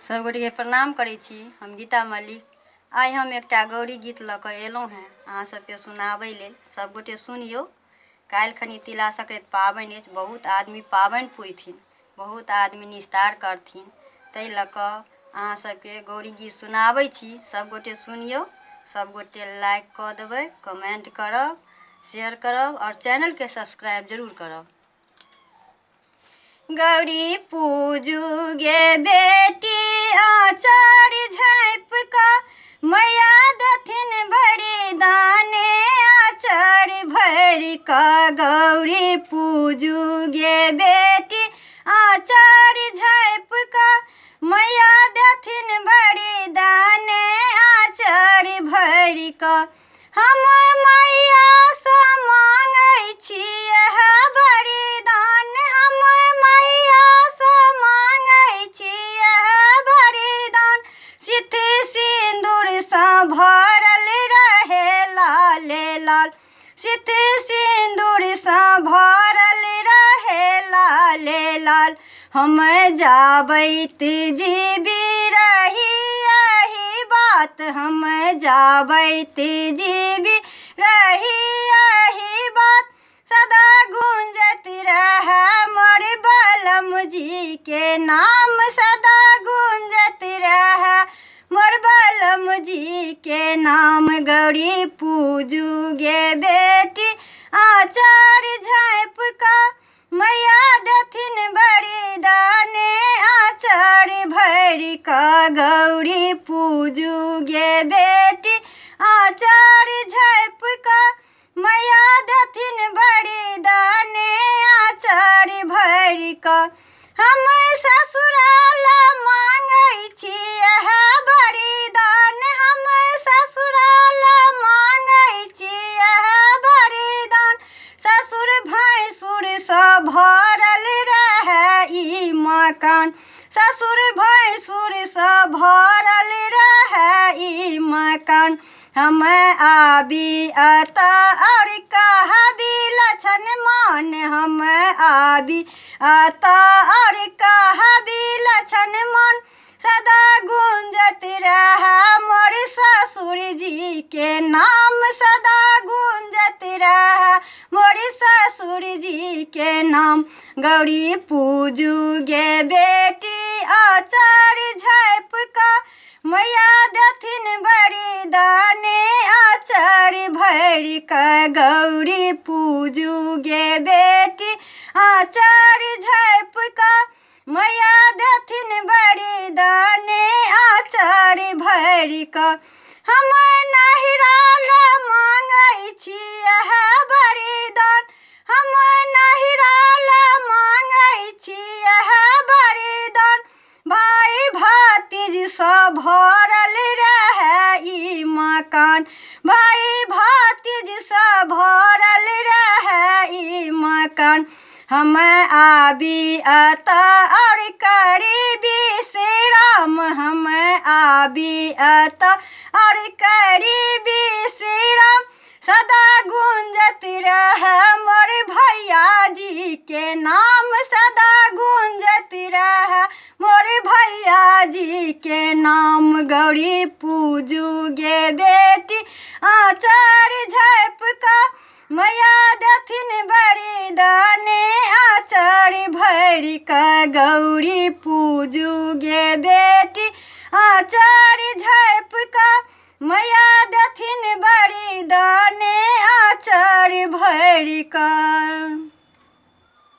सब गोटे के प्रणाम करै छी। हम गीता मलिक। आइ हम एकटा गौरी गीत लऽ कऽ एलहुँ हैं अहाँ सबके सुनाबै लेल। सब गोटे सुनियौ। काल्हि खनी तिला संक्रांति पाबनि अछि। बहुत आदमी पाबनि पुइथिन, बहुत आदमी निस्तार करथिन। ताहि लऽ कऽ अहाँ सबके गौरी गीत सुनाबै छी। सब गोटे सुनियौ। सब गोटे लाइक कऽ देबै, कमेंट करब, शेयर करब और चैनल के सब्सक्राइब जरूर करब। गौरी पूजू गे बेटी आचार झाँप कऽ, मैया देथिन बरदाने आचार भर कऽ। गौरी पूजू गे बेटी आचार झाँप कऽ, मैया देथिन बरदाने आचार भर कऽ। हम मैया सँ मांगै छी यह वरदान, हम मैया सँ मांगै छी यह वरदान। सित सिंदूर सँ भरल रहे लाल लाल, सित सिंदूर सँ भरल रहे लाल लाल। हम जाबैत जीबी रही यही बात, हम जाबैत जीबी रही यही बात। सदा गूंजत रहे मोर बलम जी के नाम, सदा गूंजत रहे मोर बलम जी के नाम। गौरी पूजू गे बेटी आचार झाँप कऽ, मैया देथिन बरदाने आचार भर कऽ। गौरी पूजू गे बेटी आचार झाँप कऽ, मैया देथिन बरदाने आचार भर कऽ। हम ससुराल मांगै छी यह वरदान, हम ससुराल मांगै छी यह वरदान। ससुर भैंसुर सँ भरल रहे ई मकान, ससुर भैंसुर सँ भरल रहे ई मकान। हम आबी अतऽ और कहबी लछन मान, हम आबी अतऽ और कहबी लछन मान। सदा गूंजत रहे मोर ससुर जी के नाम, सदा गूंजत रहे मोर ससुर जी के नाम। गौरी पूजू गे बेटी आचार झाँप कऽ, मैया देथिन बरदाने आचार भर कऽ। गौरी पूजू गे बेटी आचार झाँप कऽ, मैया देथिन बरदाने आचार भर कऽ। हम नहिराल मांगै छी यह वरदान, हम नहिराल मांगै छी यह वरदान। भाई भतीज सँ भरल रहे ई मकान, भाई भतीज सँ भरल रहे ई मकान। हम आबी अतऽ और करीबी श्रीराम, हम आबी अतऽ और करीबी श्रीराम। सदा गूंजत रहे मोर भैया जी के नाम, सदा गूंजत रहे मोर भैया जी के नाम। गौरी पूजू गे बेटी आचार झाँप कऽ, मैया देथिन बरदाने आचार भर कऽ। गौरी पूजू गे बेटी आचार झाँप कऽ, मैया देथिन बरदाने आचार भर कऽ।